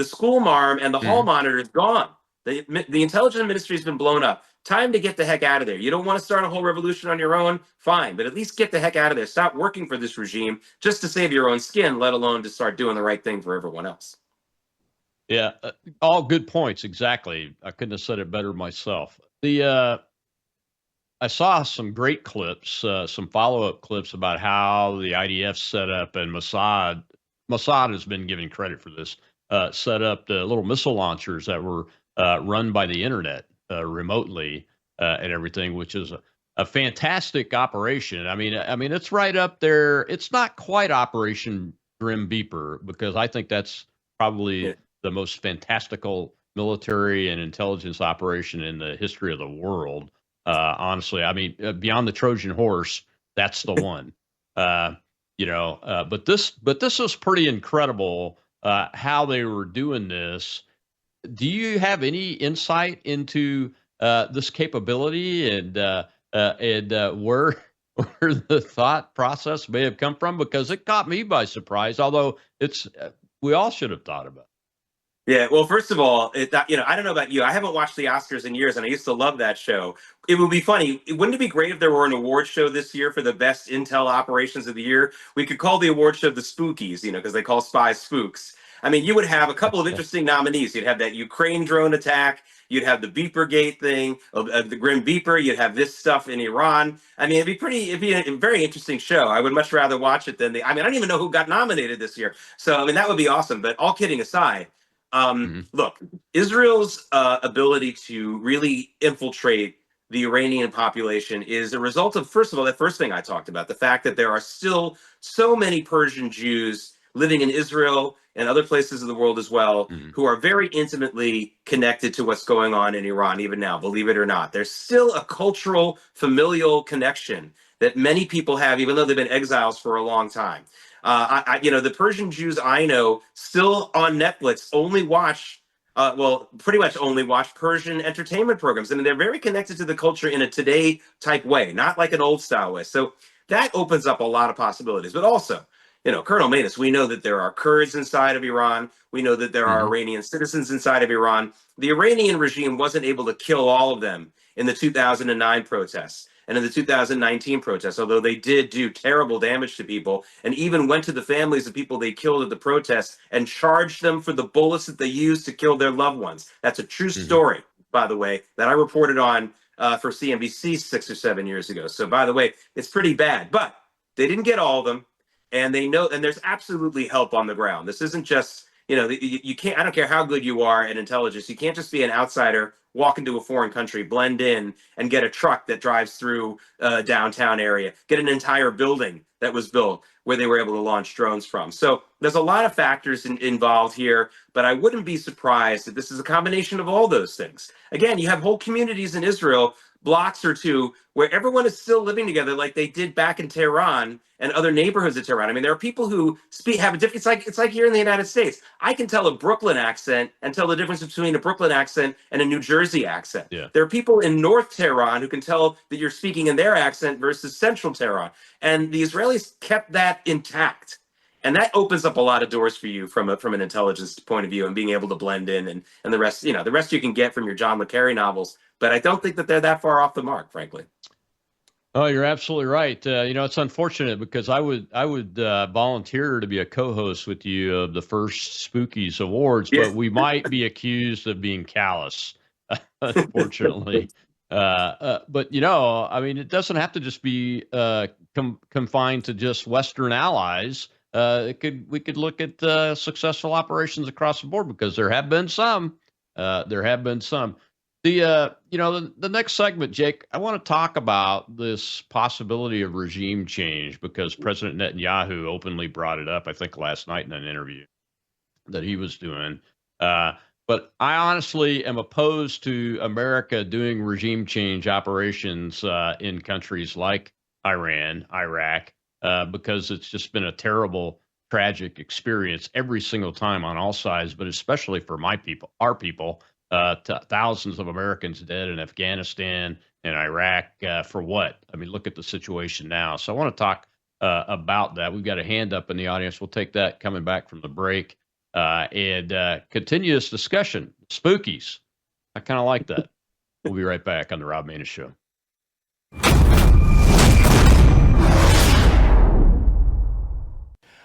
school marm and the hall monitor is gone. The intelligence ministry has been blown up. Time to get the heck out of there. You don't want to start a whole revolution on your own? Fine, but at least get the heck out of there. Stop working for this regime just to save your own skin, let alone to start doing the right thing for everyone else.
Yeah, all good points. Exactly. I couldn't have said it better myself. I saw some great clips, some follow-up clips about how the IDF set up and Mossad has been given credit for this, set up the little missile launchers that were run by the internet remotely and everything, which is a fantastic operation. I mean, it's right up there. It's not quite Operation Grim Beeper, because I think that's probably the most fantastical military and intelligence operation in the history of the world. Honestly, I mean, beyond the Trojan horse, that's the one. But this was pretty incredible how they were doing this. Do you have any insight into this capability and where where the thought process may have come from? Because it caught me by surprise. Although it's we all should have thought about it.
Yeah, well, first of all, I don't know about you. I haven't watched the Oscars in years, and I used to love that show. It would be funny. Wouldn't it be great if there were an award show this year for the best intel operations of the year? We could call the award show the Spookies, because they call spies spooks. I mean, you would have a couple of interesting nominees. You'd have that Ukraine drone attack. You'd have the Beepergate thing, the Grim Beeper. You'd have this stuff in Iran. I mean, it'd be a very interesting show. I would much rather watch it than I don't even know who got nominated this year. So, I mean, that would be awesome. But all kidding aside, look, Israel's ability to really infiltrate the Iranian population is a result of, first of all, that first thing I talked about, the fact that there are still so many Persian Jews living in Israel and other places of the world as well, who are very intimately connected to what's going on in Iran even now, believe it or not. There's still a cultural, familial connection that many people have, even though they've been exiles for a long time. The Persian Jews I know still on Netflix only watch, pretty much only watch Persian entertainment programs. And they're very connected to the culture in a today type way, not like an old style way. So that opens up a lot of possibilities. But also, Colonel Maness, we know that there are Kurds inside of Iran. We know that there are Iranian citizens inside of Iran. The Iranian regime wasn't able to kill all of them in the 2009 protests and in the 2019 protests, although they did do terrible damage to people and even went to the families of people they killed at the protests and charged them for the bullets that they used to kill their loved ones. That's a true story, by the way, that I reported on for CNBC 6 or 7 years ago. So, by the way, it's pretty bad, but they didn't get all of them. And they know, and there's absolutely help on the ground. This isn't just, you can't, I don't care how good you are at intelligence, you can't just be an outsider, walk into a foreign country, blend in, and get a truck that drives through a downtown area, get an entire building that was built where they were able to launch drones from. So there's a lot of factors involved here, but I wouldn't be surprised if this is a combination of all those things. Again, you have whole communities in Israel, blocks or two, where everyone is still living together like they did back in Tehran and other neighborhoods of Tehran. I mean, there are people who have a different, it's like here in the United States. I can tell a Brooklyn accent and tell the difference between a Brooklyn accent and a New Jersey accent.
Yeah.
There are people in North Tehran who can tell that you're speaking in their accent versus Central Tehran. And the Israelis kept that intact. And that opens up a lot of doors for you from an intelligence point of view and being able to blend in and the rest, the rest you can get from your John le Carre novels. But I don't think that they're that far off the mark, frankly.
Oh, you're absolutely right. It's unfortunate because I would volunteer to be a co-host with you of the first Spookies Awards, but we might be accused of being callous, unfortunately. But it doesn't have to just be confined to just Western allies. We could look at successful operations across the board because there have been some. The next segment, Jake, I want to talk about this possibility of regime change because President Netanyahu openly brought it up, I think, last night in an interview that he was doing. But I honestly am opposed to America doing regime change operations in countries like Iran, Iraq, because it's just been a terrible, tragic experience every single time on all sides, but especially for our people. Thousands of Americans dead in Afghanistan and Iraq for what? I mean, look at the situation now. So I want to talk about that. We've got a hand up in the audience. We'll take that coming back from the break and continue this discussion. Spookies. I kind of like that. We'll be right back on the Rob Maness Show.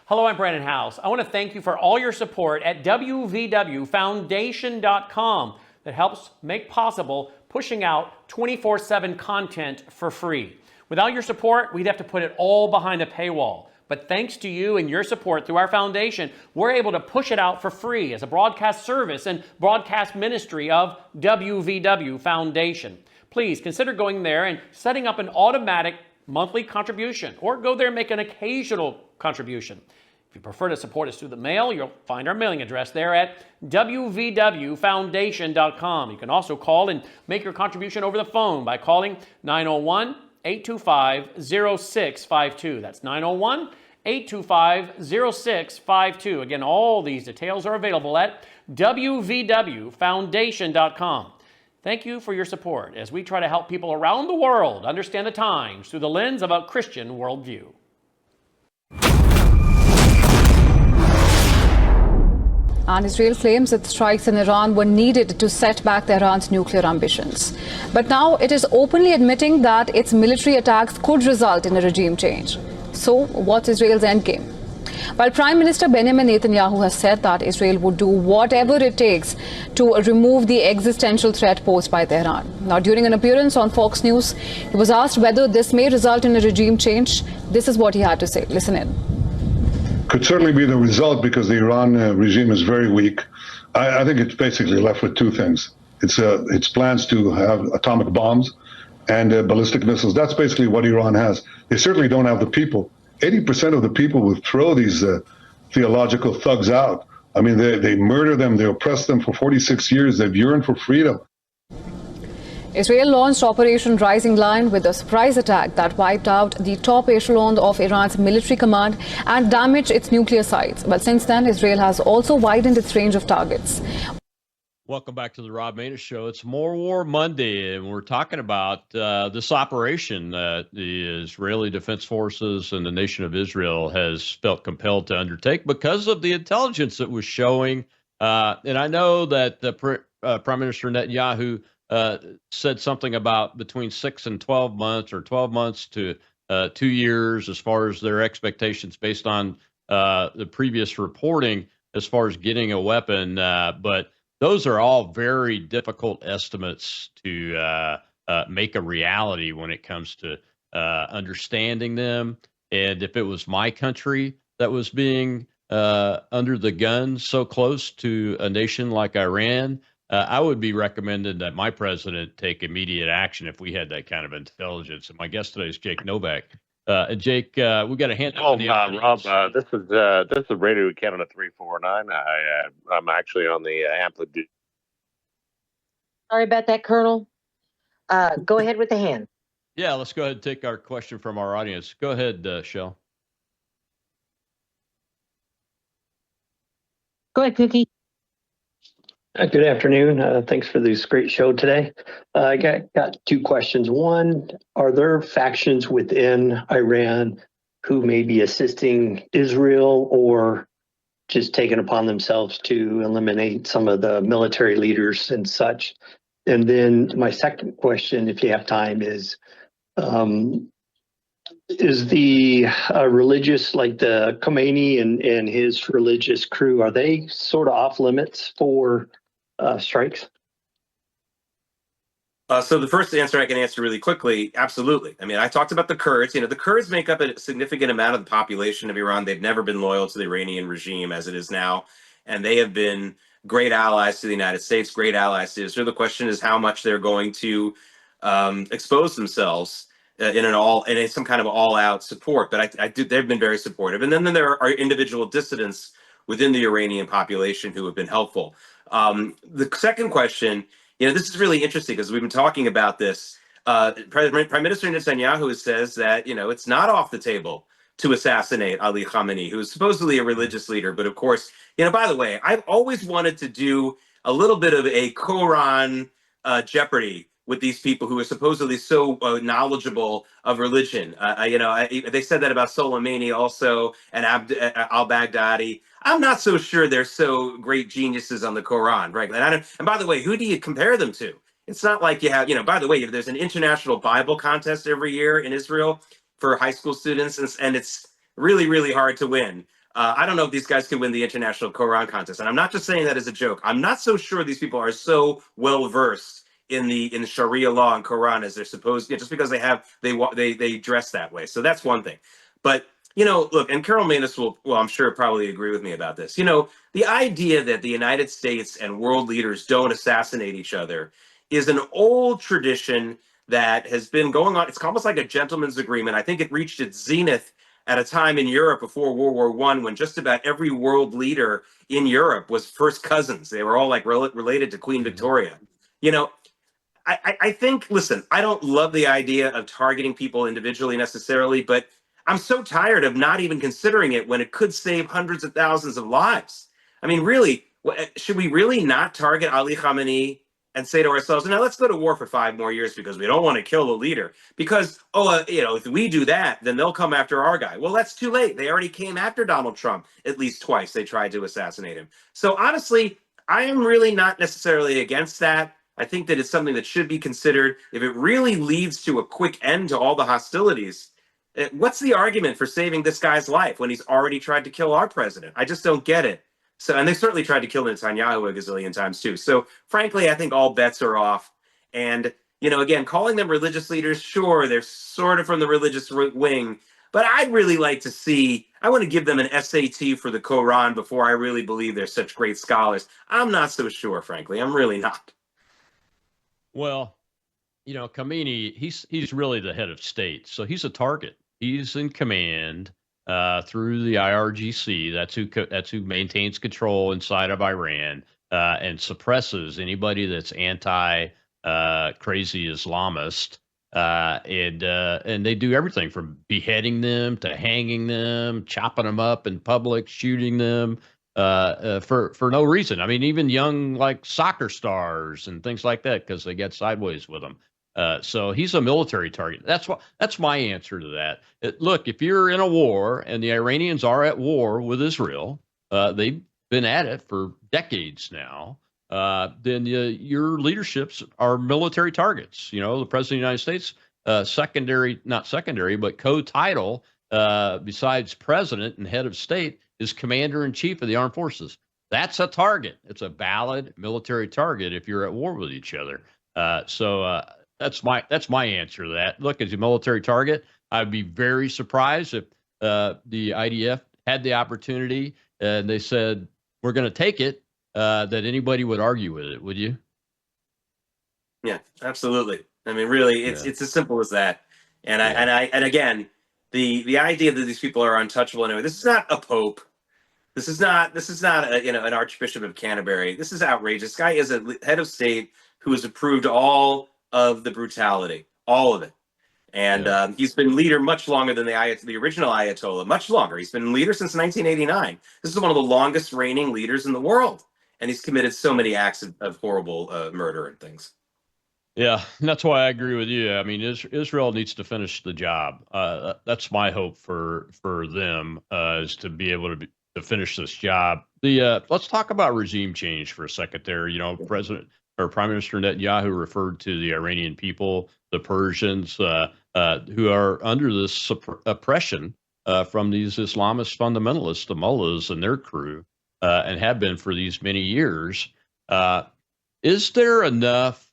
Hello, I'm Brandon House. I want to thank you for all your support at wvwfoundation.com that helps make possible pushing out 24/7 content for free. Without your support, we'd have to put it all behind a paywall. But thanks to you and your support through our foundation, we're able to push it out for free as a broadcast service and broadcast ministry of WVW Foundation. Please consider going there and setting up an automatic monthly contribution, or go there and make an occasional contribution. If you prefer to support us through the mail, you'll find our mailing address there at wvwfoundation.com. You can also call and make your contribution over the phone by calling 901-825-0652. That's 901-825-0652. Again, all these details are available at wvwfoundation.com. Thank you for your support as we try to help people around the world understand the times through the lens of a Christian worldview.
And Israel claims that strikes in Iran were needed to set back Tehran's nuclear ambitions. But now it is openly admitting that its military attacks could result in a regime change. So what's Israel's endgame? While Prime Minister Benjamin Netanyahu has said that Israel would do whatever it takes to remove the existential threat posed by Tehran. Now, during an appearance on Fox News, he was asked whether this may result in a regime change. This is what he had to say. Listen in.
Could certainly be the result because the Iran regime is very weak. I think it's basically left with two things. It's plans to have atomic bombs and ballistic missiles. That's basically what Iran has. They certainly don't have the people. 80% of the people would throw these theological thugs out. I mean, they murder them, they oppress them for 46 years. They've yearned for freedom.
Israel launched Operation Rising Lion with a surprise attack that wiped out the top echelon of Iran's military command and damaged its nuclear sites. But since then, Israel has also widened its range of targets.
Welcome back to the Rob Maness Show. It's More War Monday, and we're talking about this operation that the Israeli Defense Forces and the nation of Israel has felt compelled to undertake because of the intelligence that was showing. And I know that the Prime Minister Netanyahu said something about between 6 and 12 months, or 12 months to 2 years, as far as their expectations based on the previous reporting as far as getting a weapon. But those are all very difficult estimates to make a reality when it comes to understanding them. And if it was my country that was being under the gun so close to a nation like Iran, I would be recommending that my president take immediate action if we had that kind of intelligence. And my guest today is Jake Novak. Jake, we got a hand up in the
Rob, this is Radio Canada 349. I'm actually on the amplitude.
Sorry about that, Colonel. Go ahead with the hand.
Yeah, let's go ahead and take our question from our audience. Go ahead, Shell.
Go ahead, Cookie.
Good afternoon. Thanks for this great show today. I got two questions. One, are there factions within Iran who may be assisting Israel or just taking upon themselves to eliminate some of the military leaders and such? And then my second question, if you have time, is the religious, like the Khomeini and his religious crew, are they sort of off limits for strikes?
So the first answer I can answer really quickly, absolutely. I mean, I talked about the Kurds. You know, the Kurds make up a significant amount of the population of Iran. They've never been loyal to the Iranian regime as it is now, and they have been great allies to the United States, great allies to Israel. The question is how much they're going to expose themselves in some kind of all-out support. But they've been very supportive. And then there are individual dissidents within the Iranian population who have been helpful. The second question, you know, this is really interesting because we've been talking about this. Prime Minister Netanyahu says that, you know, it's not off the table to assassinate Ali Khamenei, who is supposedly a religious leader. But of course, you know, by the way, I've always wanted to do a little bit of a Quran Jeopardy with these people who are supposedly so knowledgeable of religion. They said that about Soleimani also, and al-Baghdadi. I'm not so sure they're so great geniuses on the Quran, right? And by the way, who do you compare them to? It's not like you have, by the way, there's an international Bible contest every year in Israel for high school students, and it's really, really hard to win. I don't know if these guys could win the international Quran contest. And I'm not just saying that as a joke. I'm not so sure these people are so well versed in the Sharia law and Quran as they're supposed. Just because they dress that way. So that's one thing. But look, and Carol Maness will, well, I'm sure probably agree with me about this. The idea that the United States and world leaders don't assassinate each other is an old tradition that has been going on. It's almost like a gentleman's agreement. I think it reached its zenith at a time in Europe before World War I, when just about every world leader in Europe was first cousins. They were all like related to Queen Victoria. I think, listen, I don't love the idea of targeting people individually necessarily, but I'm so tired of not even considering it when it could save hundreds of thousands of lives. I mean, really, should we really not target Ali Khamenei and say to ourselves, now let's go to war for 5 more years because we don't want to kill the leader? Because, if we do that, then they'll come after our guy. Well, that's too late. They already came after Donald Trump at least twice. They tried to assassinate him. So honestly, I am really not necessarily against that. I think that it's something that should be considered. If it really leads to a quick end to all the hostilities, what's the argument for saving this guy's life when he's already tried to kill our president? I just don't get it. So, and they certainly tried to kill Netanyahu a gazillion times too. So frankly, I think all bets are off. And, again, calling them religious leaders, sure, they're sort of from the religious wing, but I'd really like to see, I want to give them an SAT for the Quran before I really believe they're such great scholars. I'm not so sure, frankly. I'm really not.
Well, Khamenei, he's really the head of state, so he's a target. He's in command through the IRGC. That's who maintains control inside of Iran and suppresses anybody that's anti crazy Islamist. And they do everything from beheading them to hanging them, chopping them up in public, shooting them. For no reason. I mean, even young like soccer stars and things like that because they get sideways with them. So he's a military target. That's my answer to that. Look, if you're in a war and the Iranians are at war with Israel, they've been at it for decades now. Then your leaderships are military targets. The president of the United States, not secondary, but co-title besides president and head of state is commander-in-chief of the armed forces. That's a target. It's a valid military target if you're at war with each other. So that's my answer to that. Look, as a military target, I'd be very surprised if the IDF had the opportunity and they said, we're going to take it, that anybody would argue with it, would you?
Yeah, absolutely. I mean, really, it's as simple as that. And again, the idea that these people are untouchable anyway. This is not a pope. This is not an Archbishop of Canterbury. This is outrageous. This guy is a head of state who has approved all of the brutality, all of it. And he's been leader much longer than the original Ayatollah, much longer. He's been leader since 1989. This is one of the longest reigning leaders in the world. And he's committed so many acts of horrible murder and things.
Yeah, and that's why I agree with you. I mean, Israel needs to finish the job. That's my hope for them is to be able to finish this job. Let's talk about regime change for a second there. President or Prime Minister Netanyahu referred to the Iranian people, the Persians, who are under this oppression from these Islamist fundamentalists, the mullahs and their crew, and have been for these many years. Is there enough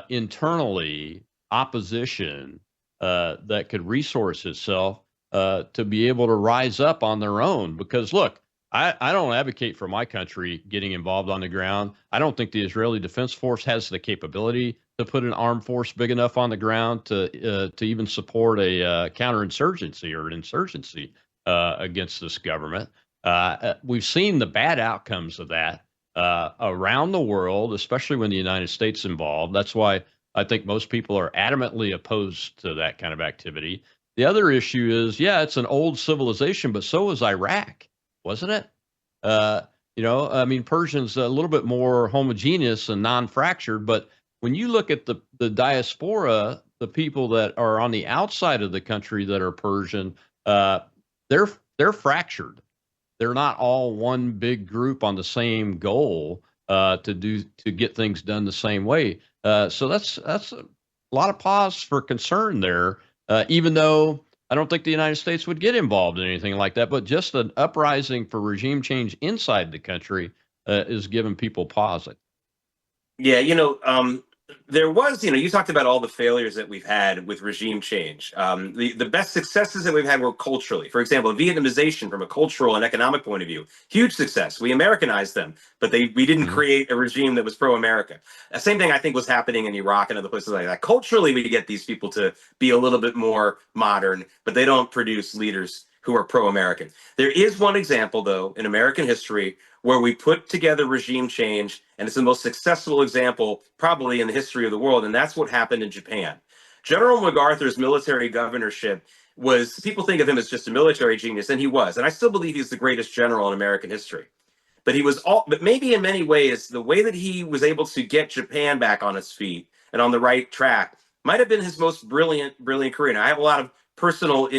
internally opposition that could resource itself to be able to rise up on their own? Because look, I don't advocate for my country getting involved on the ground. I don't think the Israeli Defense Force has the capability to put an armed force big enough on the ground to even support a counterinsurgency or an insurgency against this government. We've seen the bad outcomes of that around the world, especially when the United States is involved. That's why I think most people are adamantly opposed to that kind of activity. The other issue is, it's an old civilization, but so was Iraq, wasn't it? I mean, Persians a little bit more homogeneous and non-fractured, but when you look at the diaspora, the people that are on the outside of the country that are Persian, they're fractured. They're not all one big group on the same goal to get things done the same way. So that's a lot of pause for concern there. Even though I don't think the United States would get involved in anything like that. But just an uprising for regime change inside the country is giving people pause.
Yeah, there was, you talked about all the failures that we've had with regime change. The best successes that we've had were culturally. For example, Vietnamization from a cultural and economic point of view, huge success. We Americanized them, but we didn't create a regime that was pro-America. The same thing I think was happening in Iraq and other places like that. Culturally, we get these people to be a little bit more modern, but they don't produce leaders who are pro-American. There is one example, though, in American history where we put together regime change, and it's the most successful example probably in the history of the world, and that's what happened in Japan. General MacArthur's military governorship was, people think of him as just a military genius, and he was, and I still believe he's the greatest general in American history. But maybe in many ways, the way that he was able to get Japan back on its feet and on the right track might have been his most brilliant career. And I have a lot of personal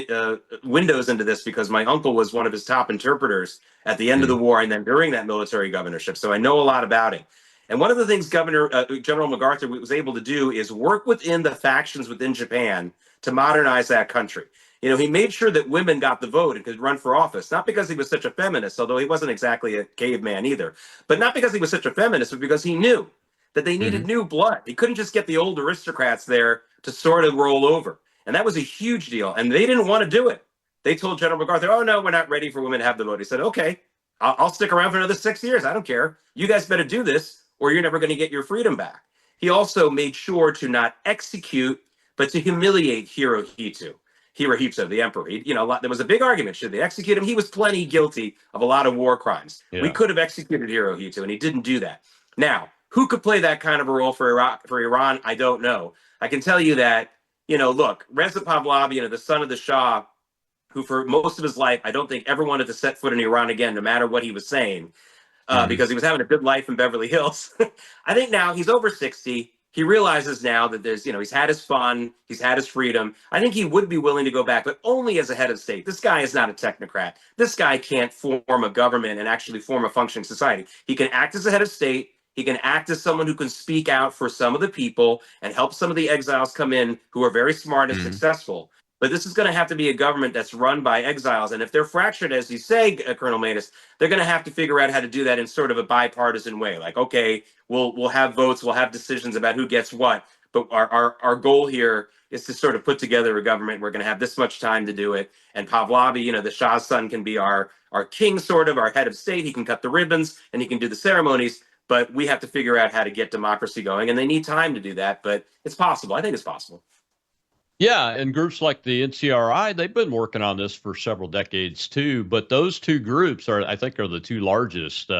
windows into this because my uncle was one of his top interpreters at the end of the war and then during that military governorship. So I know a lot about it. And one of the things General MacArthur was able to do is work within the factions within Japan to modernize that country. He made sure that women got the vote and could run for office, not because he was such a feminist, although he wasn't exactly a caveman either, but not because he was such a feminist, but because he knew that they needed new blood. He couldn't just get the old aristocrats there to sort of roll over. And that was a huge deal. And they didn't want to do it. They told General MacArthur, oh, no, we're not ready for women to have the vote. He said, okay, I'll stick around for another 6 years. I don't care. You guys better do this or you're never going to get your freedom back. He also made sure to not execute, but to humiliate Hirohito, the emperor. There was a big argument. Should they execute him? He was plenty guilty of a lot of war crimes. Yeah. We could have executed Hirohito, and he didn't do that. Now, who could play that kind of a role for Iran? I don't know. I can tell you that, look, Reza Pahlavi, the son of the Shah, who for most of his life, I don't think ever wanted to set foot in Iran again, no matter what he was saying, because he was having a good life in Beverly Hills. I think now he's over 60. He realizes now that he's had his fun, he's had his freedom. I think he would be willing to go back, but only as a head of state. This guy is not a technocrat. This guy can't form a government and actually form a functioning society. He can act as a head of state. He can act as someone who can speak out for some of the people and help some of the exiles come in who are very smart and successful. But this is going to have to be a government that's run by exiles. And if they're fractured, as you say, Colonel Maness, they're going to have to figure out how to do that in sort of a bipartisan way. Like, okay, we'll have votes, we'll have decisions about who gets what. But our goal here is to sort of put together a government. We're going to have this much time to do it. And Pahlavi, the Shah's son, can be our king, sort of, our head of state. He can cut the ribbons and he can do the ceremonies. But we have to figure out how to get democracy going. And they need time to do that. But it's possible. I think it's possible.
Yeah, and groups like the NCRI, they've been working on this for several decades too. But those two groups I think, are the two largest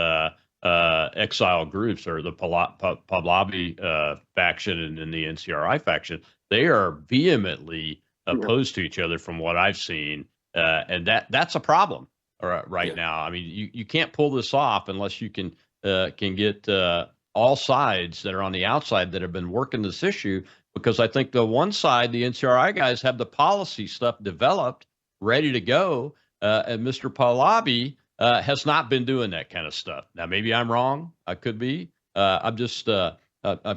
exile groups, or the Pahlavi faction and the NCRI faction. They are vehemently opposed to each other, from what I've seen, and that's a problem right now. I mean, you can't pull this off unless you can get all sides that are on the outside that have been working this issue. Because I think the one side, the NCRI guys, have the policy stuff developed, ready to go, and Mr. Pahlavi has not been doing that kind of stuff. Now, maybe I'm wrong. I could be. I'm just I'm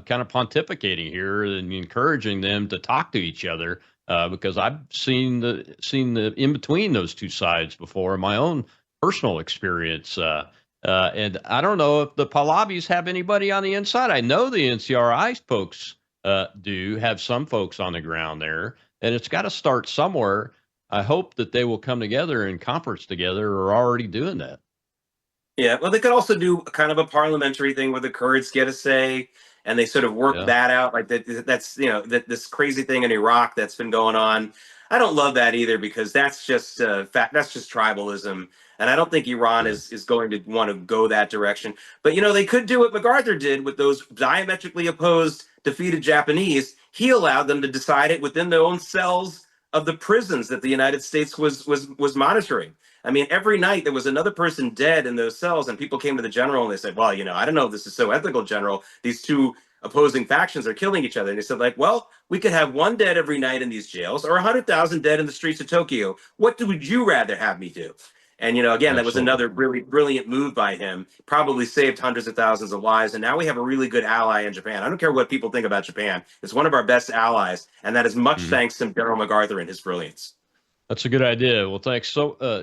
kind of pontificating here and encouraging them to talk to each other, because I've seen the in between those two sides before in my own personal experience. And I don't know if the Pahlavis have anybody on the inside. I know the NCRI folks do have some folks on the ground there, and it's got to start somewhere. I hope that they will come together and conference together, or already doing that.
Yeah, well, they could also do kind of a parliamentary thing where the Kurds get a say, and they sort of work that out. Like that's this crazy thing in Iraq that's been going on. I don't love that either, because that's just that's just tribalism, and I don't think Iran is going to want to go that direction. But they could do what MacArthur did with those diametrically opposed defeated Japanese. He allowed them to decide it within their own cells of the prisons that the United States was monitoring. I mean, every night there was another person dead in those cells, and people came to the general and they said, well, I don't know if this is so ethical, General. These two opposing factions are killing each other. And he said, like, well, we could have one dead every night in these jails, or 100,000 dead in the streets of Tokyo. What would you rather have me do? And, again, that was another really brilliant move by him, probably saved hundreds of thousands of lives. And now we have a really good ally in Japan. I don't care what people think about Japan. It's one of our best allies. And that is much thanks to General MacArthur and his brilliance.
That's a good idea. Well, thanks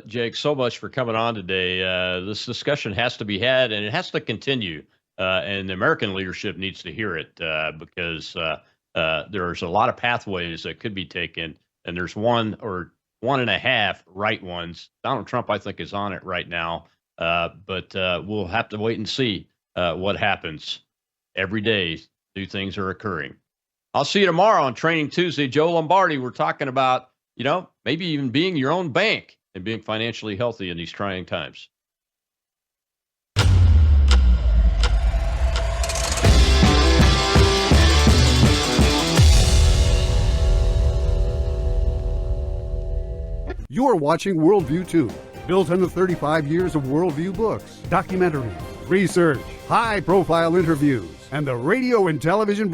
Jake, so much for coming on today. This discussion has to be had, and it has to continue. And the American leadership needs to hear it because there's a lot of pathways that could be taken, and there's one or one and a half right ones. Donald Trump, I think, is on it right now, but we'll have to wait and see what happens. Every day, new things are occurring. I'll see you tomorrow on Training Tuesday. Joe Lombardi, we're talking about, maybe even being your own bank and being financially healthy in these trying times.
You're watching Worldview 2, built on the 35 years of Worldview books, documentaries, research, high-profile interviews, and the radio and television